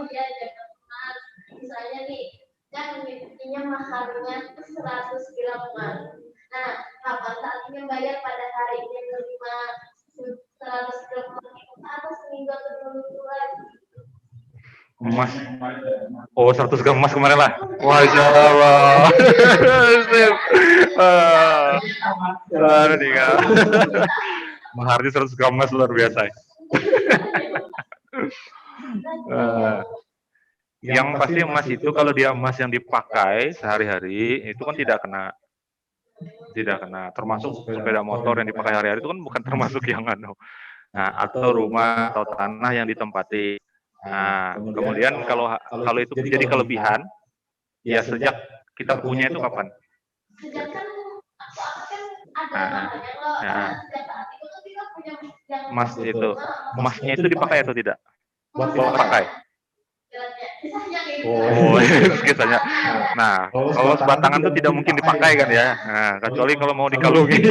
iya, jangan emas. Misalnya nih, kan intinya maharnya 100 gram emas. Nah, kapan saatnya bayar pada hari ini menerima 100 gram emas atau seminggu atau 2 minggu lagi? Emas. Oh, 100 gram emas kemarin lah. Masya Allah. Maharnya 100 gram emas luar biasa. Yang pasti emas itu kalau dia emas yang dipakai sehari-hari itu kan tidak kena termasuk sepeda motor yang dipakai hari-hari itu kan bukan termasuk yang atau rumah atau tanah yang ditempati. Nah, kemudian kalau itu jadi kelebihan, ya sejak kita punya itu kapan? Sejak kan ada sejak saat itu kan kita punya emas itu, emasnya itu dipakai atau tidak? Kalau pakai. Oh, kisahnya. Nah, kalau sebatangan itu tidak mungkin dipakai kan ya. Nah, kecuali kalau mau dikalungi.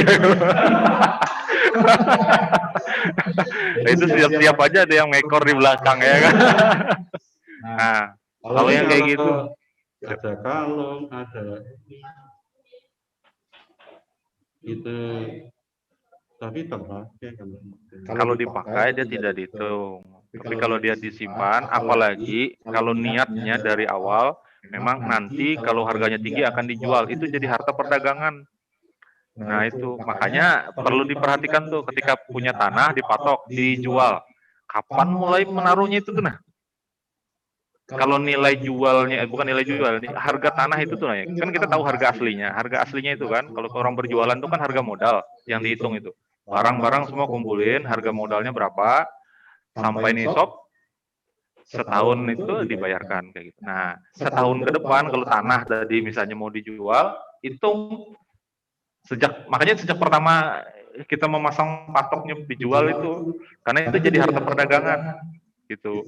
Nah, itu siap-siap aja ada yang ngekor di belakang ya kan. Nah, kalau yang kayak gitu ada kalung, ada itu, tapi terpakai kalau dipakai dia tidak dihitung. Tapi kalau dia disimpan, apalagi kalau niatnya dari awal memang nanti kalau harganya tinggi akan dijual, itu jadi harta perdagangan. Nah itu makanya perlu diperhatikan tuh ketika punya tanah dipatok, dijual. Kapan mulai menaruhnya itu tuh nah? Kalau nilai jualnya, bukan nilai jual, harga tanah itu tuh, kan kita tahu harga aslinya itu kan, kalau orang berjualan itu kan harga modal yang dihitung itu. Barang-barang semua kumpulin, harga modalnya berapa, sampai nisab, setahun itu dibayarkan kayak gitu. Nah, setahun ke depan kalau tanah tadi misalnya mau dijual, hitung makanya sejak pertama kita memasang patoknya dijual itu, karena itu jadi harta perdagangan gitu.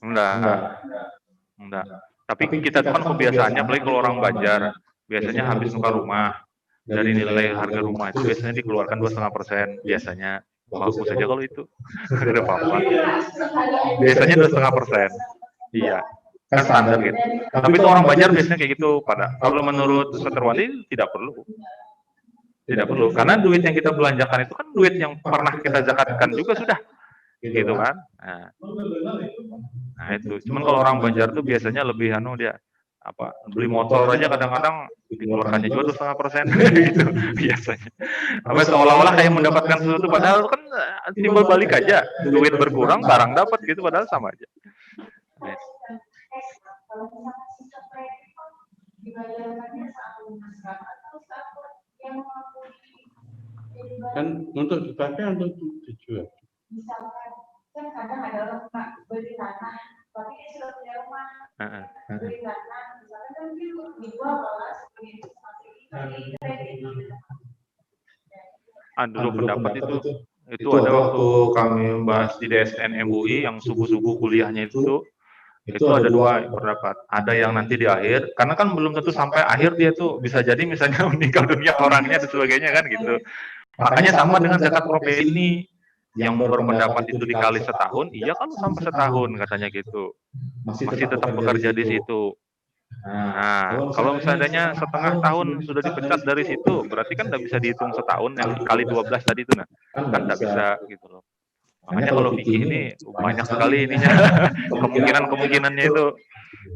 Enggak. Tapi kita tuh kan kebiasaannya, apalagi kalau orang Banjar, biasanya habis nukar rumah, dari nilai harga rumah itu biasanya dikeluarkan 2,5% biasanya. Bagus saja kalau itu, nggak ada apa-apa. Biasanya 2,5%. Iya, kan standar gitu. Tapi itu orang Banjar biasanya kayak gitu. Kalau menurut Ustaz Irwandi tidak perlu. Tidak perlu, karena duit yang kita belanjakan itu kan duit yang pernah kita zakatkan juga sudah. Gitu kan. Nah itu, cuman kalau orang Banjar tuh biasanya lebih dia beli motor aja kadang-kadang dikeluarkannya juga 2,5% gitu biasanya. Tapi seolah-olah kayak mendapatkan sesuatu, padahal kan timbal balik aja, duit berkurang, barang dapat gitu, padahal sama aja. Nah, kan untuk dipakai untuk dijual. Misalkan kan kadang ada orang beli tanah, tapi dia sudah punya rumah, beli tanah, misalkan kan dia dijual malah dulu pendapat itu ada waktu kami bahas di DSN MUI yang subuh-subuh kuliahnya itu ada dua pendapat. Ada yang nanti di akhir, karena kan belum tentu sampai akhir dia tuh, bisa jadi misalnya meninggal dunia orangnya dan sebagainya kan gitu. Makanya sama dengan zakat profesi ini, yang berpendapat itu dikali setahun, iya kalau sampai setahun katanya gitu, masih tetap bekerja di situ. Nah, kalau misalnya setengah tahun sudah dipecat dari situ, berarti kan nggak bisa dihitung setahun yang kali 12 tadi itu, nah kan nggak bisa gitu loh. Makanya kalau fikih ini banyak sekali ininya kemungkinannya itu.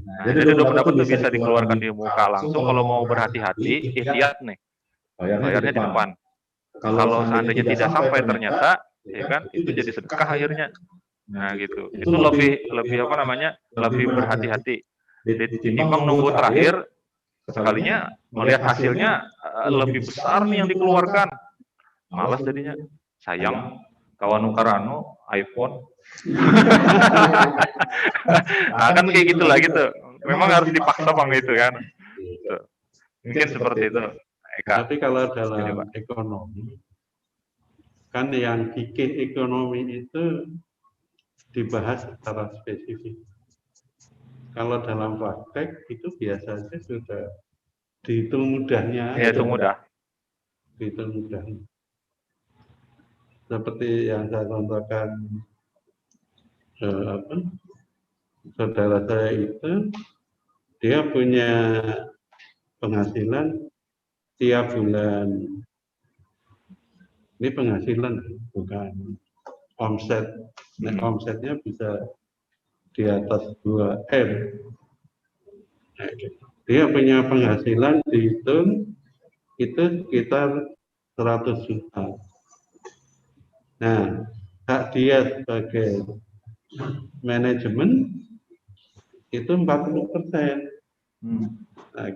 Nah, jadi dua pendapat itu bisa dikeluarkan di muka langsung. Kalau mau berhati-hati, ihtiyat nih, bayarnya di depan. Kalau seandainya tidak sampai ternyata, ya kan, itu jadi sedekah akhirnya. Nah gitu, itu lebih lebih berhati-hati. Ditimbang nunggu terakhir, sekalinya melihat hasilnya lebih besar nih yang dikeluarkan. Malas jadinya, sayang. Kawan nukarano iPhone. Nah kan kayak gitulah gitu. Memang harus dipaksa bang itu kan. Gitu. Mungkin seperti itu. Eka. Tapi kalau dalam ekonomi, kan yang fikih ekonomi itu dibahas secara spesifik. Kalau dalam praktek itu biasanya sudah dihitung mudahnya. Ya, itu mudah. Dihitung mudahnya. Seperti yang saya contohkan, saudara saya itu, dia punya penghasilan tiap bulan. Ini penghasilan bukan omset. Nah, omsetnya bisa di atas 2M. Nah, dia punya penghasilan dihitung itu sekitar 100 juta. Nah, hak dia sebagai manajemen itu 40%. Nah,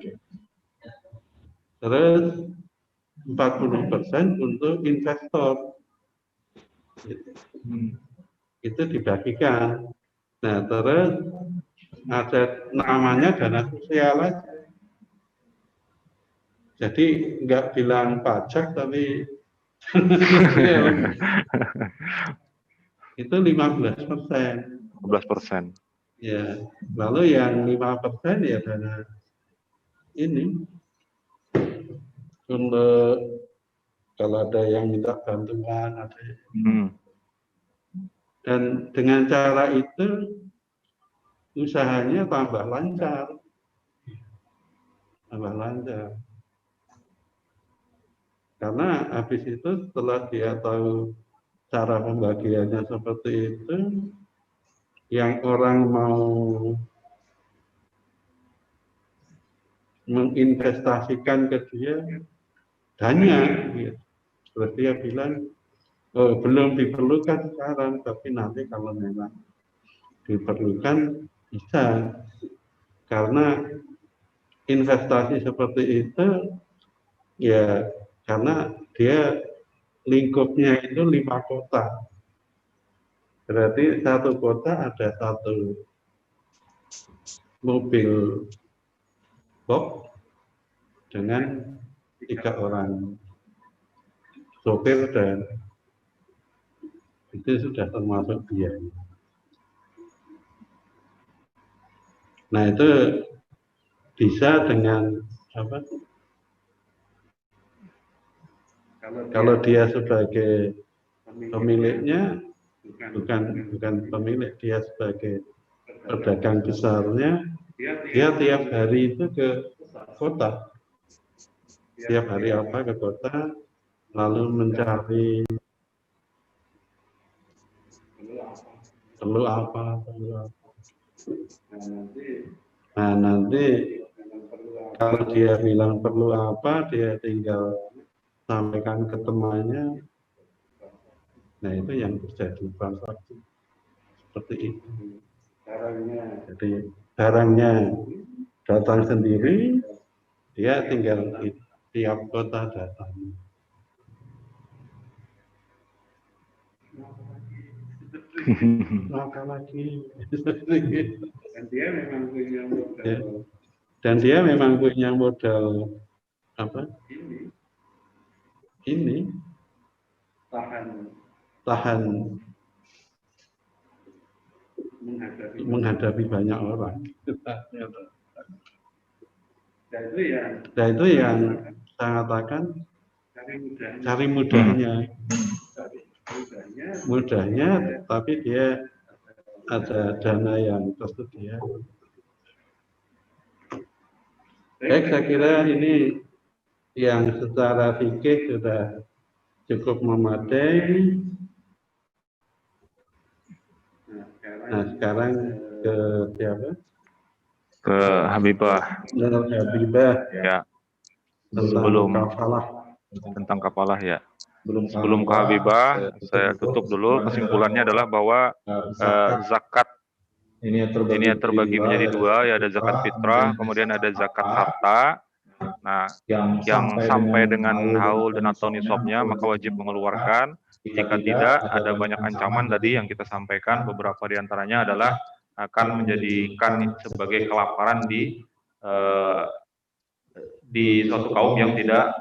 terus 40% untuk investor. Itu dibagikan. Nah, terus ada namanya dana sosial aja. Jadi nggak bilang pajak tapi itu 15%. 15%. Ya, lalu yang 5% ya dana ini untuk kalau ada yang minta bantuan ada. Dan dengan cara itu usahanya tambah lancar. Karena habis itu setelah dia tahu cara pembagiannya seperti itu, yang orang mau menginvestasikan ke dia banyak. Gitu. Terus dia bilang, oh, belum diperlukan sekarang, tapi nanti kalau memang diperlukan bisa. Karena investasi seperti itu ya karena dia lingkupnya itu 5 kota. Berarti satu kota ada satu mobil box dengan 3 orang sopir dan itu sudah termasuk biaya. Nah itu bisa dengan apa? Kalau dia sebagai pemiliknya bukan pemilik, dia sebagai pedagang besarnya, dia tiap hari itu ke kota, tiap hari apa ke kota, lalu mencari perlu apa. Nah nanti kalau dia bilang perlu apa, dia tinggal sampaikan ke temannya. Nah itu yang terjadi transaksi seperti itu. Jadi barangnya datang sendiri, dia tinggal di tiap kota datang. Maka lagi. Dan dia memang punya modal apa? Ini tahan menghadapi banyak orang. Dan itu yang saya katakan cari mudahnya, tapi dia ada dana yang tersedia. Baik, saya kira ini yang secara fikih sudah cukup memadai. Nah, sekarang ke siapa? Ke Habibah. Habibah. Ya. Sebelum tentang kafalah ya. Sebelum ke Habibah, saya tutup dulu. Kesimpulannya adalah bahwa zakat ini terbagi menjadi 2, ya ada zakat fitrah, kemudian ada zakat harta. Nah, yang sampai dengan haul dan atau nisabnya maka wajib mengeluarkan. Jika tidak, ada banyak ancaman tadi yang kita sampaikan. Beberapa diantaranya adalah akan menjadikan sebagai kelaparan di suatu kaum yang tidak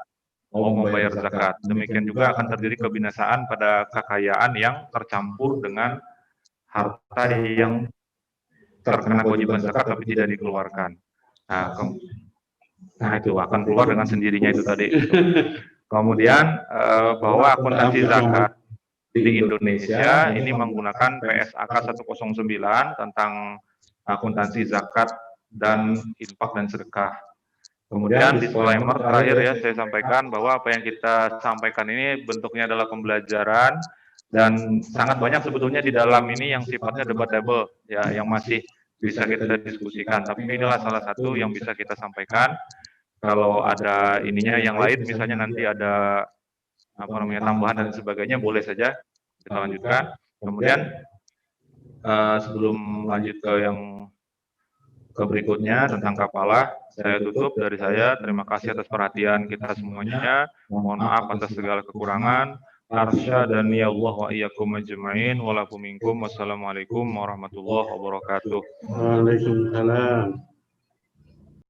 mau membayar zakat. Demikian juga akan terjadi kebinasaan pada kekayaan yang tercampur dengan harta yang terkena kewajiban zakat tapi tidak dikeluarkan. Nah itu akan keluar dengan sendirinya itu tadi. Kemudian bahwa akuntansi zakat di Indonesia ini menggunakan PSAK 109 tentang akuntansi zakat dan infak dan sedekah. Kemudian disclaimer terakhir ya saya sampaikan bahwa apa yang kita sampaikan ini bentuknya adalah pembelajaran dan sangat banyak sebetulnya di dalam ini yang sifatnya debatable ya, yang masih bisa kita diskusikan. Tapi inilah salah satu yang bisa kita sampaikan. Kalau ada ininya yang lain, misalnya nanti ada apa namanya tambahan dan sebagainya, boleh saja kita lanjutkan. Kemudian sebelum lanjut ke yang berikutnya tentang kafalah, saya tutup dari saya. Terima kasih atas perhatian kita semuanya. Mohon maaf atas segala kekurangan. Arsyadani Allah wa iyyakum ajma'in. Walakum minkum. Wassalamualaikum warahmatullahi wabarakatuh. Waalaikumsalam.